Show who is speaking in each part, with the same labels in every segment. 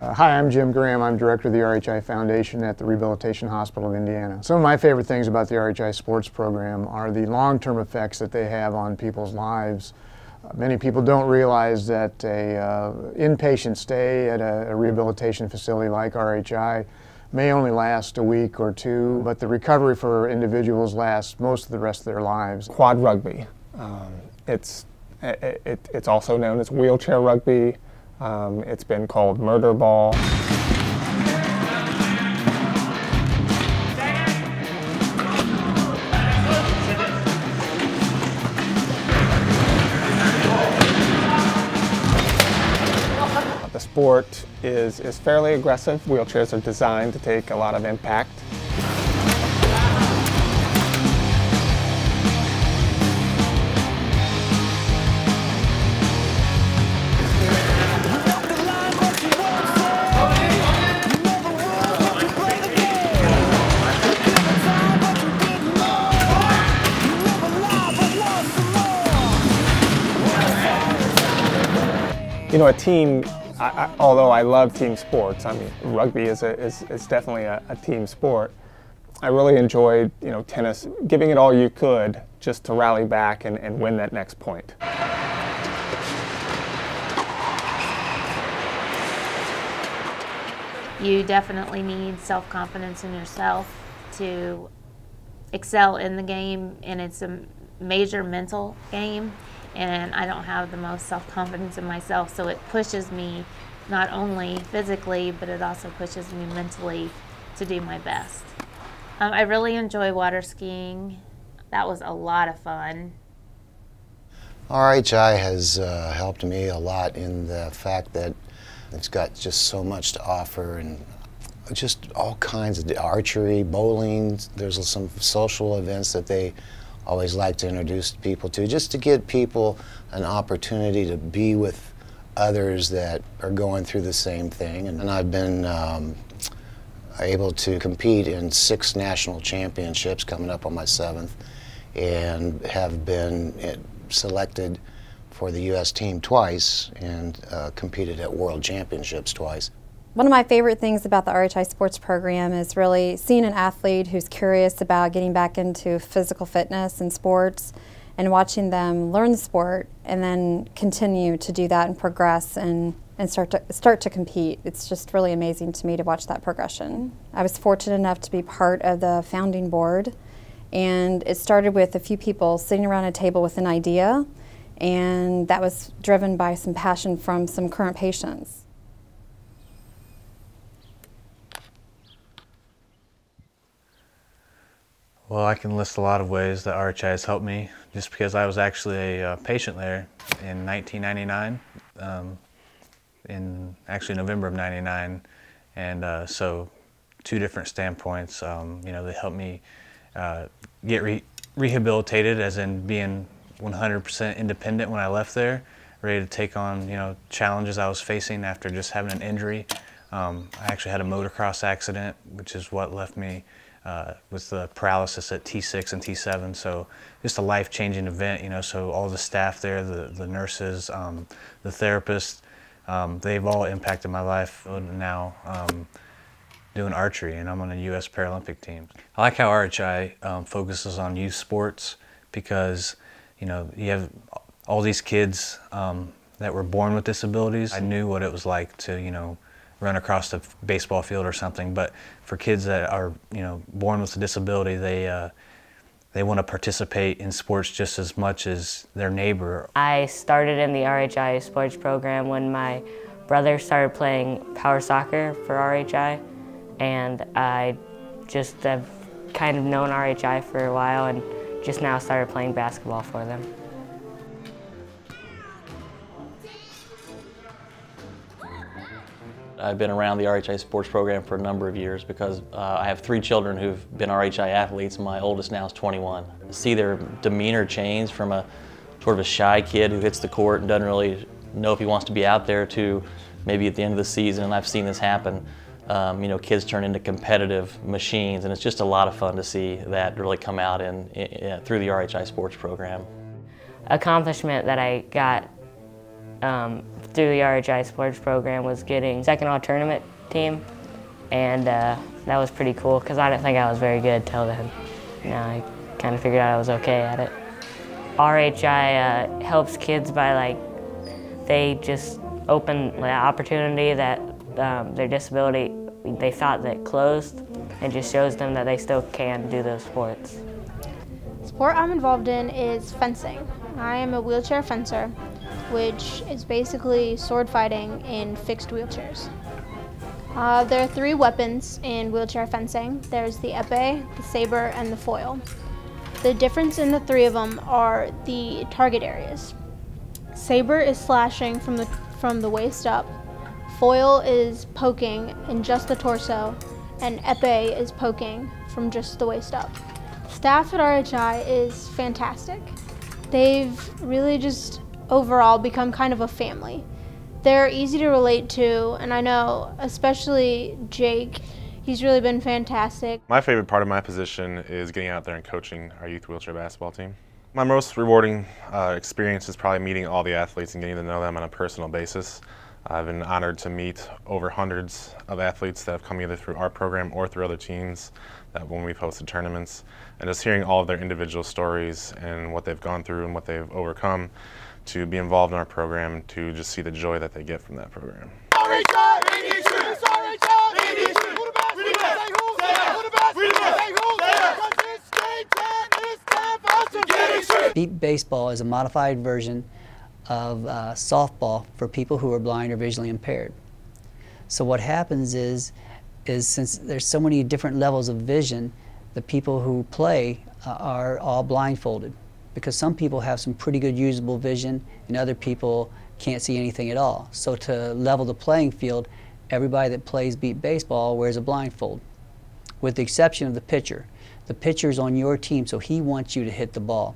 Speaker 1: Hi, I'm Jim Graham. I'm director of the RHI Foundation at the Rehabilitation Hospital of Indiana. Some of my favorite things about the RHI sports program are the long-term effects that they have on people's lives. Many people don't realize that an inpatient stay at a rehabilitation facility like RHI may only last a week or two, but the recovery for individuals lasts most of the rest of their lives.
Speaker 2: Quad rugby. It's also known as wheelchair rugby. It's been called murder ball. The sport is fairly aggressive. Wheelchairs are designed to take a lot of impact. You know, a team, although I love team sports, I mean, rugby is definitely a team sport. I really enjoyed, tennis, giving it all you could just to rally back and win that next point.
Speaker 3: You definitely need self-confidence in yourself to excel in the game, and it's a major mental game. And I don't have the most self-confidence in myself, so it pushes me not only physically, but it also pushes me mentally to do my best. I really enjoy water skiing. That was a lot of fun.
Speaker 4: RHI has helped me a lot in the fact that it's got just so much to offer, and just all kinds of archery, bowling. There's some social events that they always like to introduce people to, just to give people an opportunity to be with others that are going through the same thing. And I've been able to compete in 6 national championships, coming up on my 7th, and have been selected for the U.S. team twice and competed at World Championships twice.
Speaker 5: One of my favorite things about the RHI sports program is really seeing an athlete who's curious about getting back into physical fitness and sports, and watching them learn the sport and then continue to do that and progress and start to compete. It's just really amazing to me to watch that progression. I was fortunate enough to be part of the founding board, and it started with a few people sitting around a table with an idea, and that was driven by some passion from some current patients.
Speaker 6: Well, I can list a lot of ways that RHI has helped me, just because I was actually a patient there in 1999, in actually November of '99, and so 2 different standpoints. They helped me get rehabilitated, as in being 100% independent when I left there, ready to take on challenges I was facing after just having an injury. I actually had a motocross accident, which is what left me with the paralysis at T6 and T7, so just a life-changing event, so all the staff there, the nurses, the therapists, they've all impacted my life. Now doing archery, and I'm on the U.S. Paralympic team. I like how RHI focuses on youth sports, because you have all these kids that were born with disabilities. I knew what it was like to run across the baseball field or something, but for kids that are born with a disability, they want to participate in sports just as much as their neighbor.
Speaker 7: I started in the RHI sports program when my brother started playing power soccer for RHI, and I just have kind of known RHI for a while and just now started playing basketball for them.
Speaker 8: I've been around the RHI sports program for a number of years because I have 3 children who've been RHI athletes. My oldest now is 21. To see their demeanor change from a sort of a shy kid who hits the court and doesn't really know if he wants to be out there to maybe at the end of the season, and I've seen this happen, kids turn into competitive machines, and it's just a lot of fun to see that really come out through the RHI sports program.
Speaker 7: Accomplishment that I got through the RHI sports program was getting second all tournament team, and that was pretty cool because I didn't think I was very good till then. Now I kind of figured out I was okay at it. RHI helps kids by they just open the opportunity that their disability they thought that closed, and just shows them that they still can do those sports.
Speaker 9: The sport I'm involved in is fencing. I am a wheelchair fencer, which is basically sword fighting in fixed wheelchairs. There are 3 weapons in wheelchair fencing. There's the épée, the saber, and the foil. The difference in the 3 of them are the target areas. Saber is slashing from the waist up. Foil is poking in just the torso, and épée is poking from just the waist up. Staff at RHI is fantastic. They've really just overall become kind of a family. They're easy to relate to, and I know especially Jake, he's really been fantastic.
Speaker 10: My favorite part of my position is getting out there and coaching our youth wheelchair basketball team. My most rewarding experience is probably meeting all the athletes and getting to know them on a personal basis. I've been honored to meet over hundreds of athletes that have come either through our program or through other teams that when we've hosted tournaments, and just hearing all of their individual stories and what they've gone through and what they've overcome to be involved in our program, to just see the joy that they get from that program.
Speaker 11: Beat baseball is a modified version of softball for people who are blind or visually impaired. So what happens is since there's so many different levels of vision, the people who play are all blindfolded, because some people have some pretty good usable vision and other people can't see anything at all. So to level the playing field, everybody that plays beat baseball wears a blindfold, with the exception of the pitcher. The pitcher's on your team, so he wants you to hit the ball.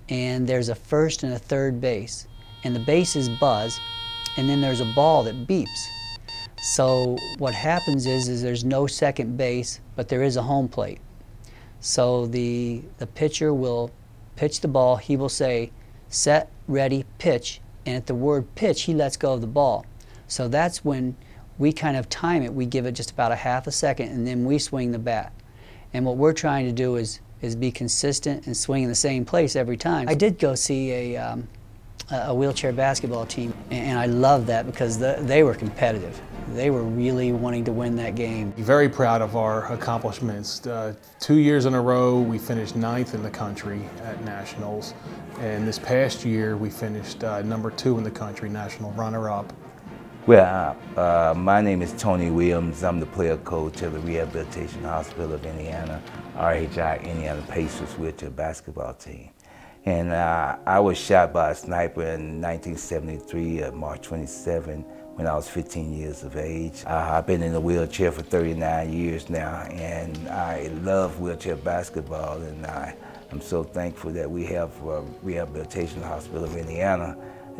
Speaker 11: And there's a first and a third base, and the bases buzz, and then there's a ball that beeps. So what happens is there's no second base, but there is a home plate. So the pitcher will pitch the ball. He will say, set, ready, pitch, and at the word pitch, he lets go of the ball. So that's when we kind of time it. We give it just about a half a second, and then we swing the bat. And what we're trying to do is be consistent and swing in the same place every time. I did go see a wheelchair basketball team, and I loved that because they were competitive. They were really wanting to win that game.
Speaker 12: Very proud of our accomplishments. 2 years in a row, we finished 9th in the country at nationals, and this past year we finished number 2 in the country, national runner-up.
Speaker 13: Well, my name is Tony Williams. I'm the player coach of the Rehabilitation Hospital of Indiana, RHI Indiana Pacers wheelchair basketball team. And I was shot by a sniper in 1973, March 27, when I was 15 years of age. I've been in a wheelchair for 39 years now, and I love wheelchair basketball, and I'm so thankful that we have Rehabilitation Hospital of Indiana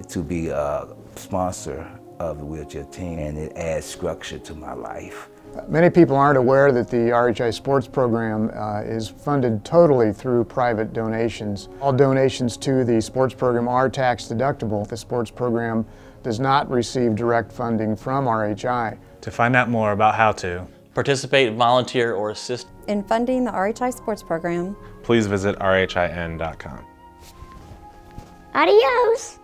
Speaker 13: to be a sponsor of the wheelchair team, and it adds structure to my life.
Speaker 1: Many people aren't aware that the RHI Sports Program is funded totally through private donations. All donations to the sports program are tax deductible. The sports program does not receive direct funding from RHI.
Speaker 6: To find out more about how to
Speaker 8: participate, volunteer, or assist
Speaker 5: in funding the RHI Sports Program,
Speaker 10: please visit rhin.com.
Speaker 9: Adios!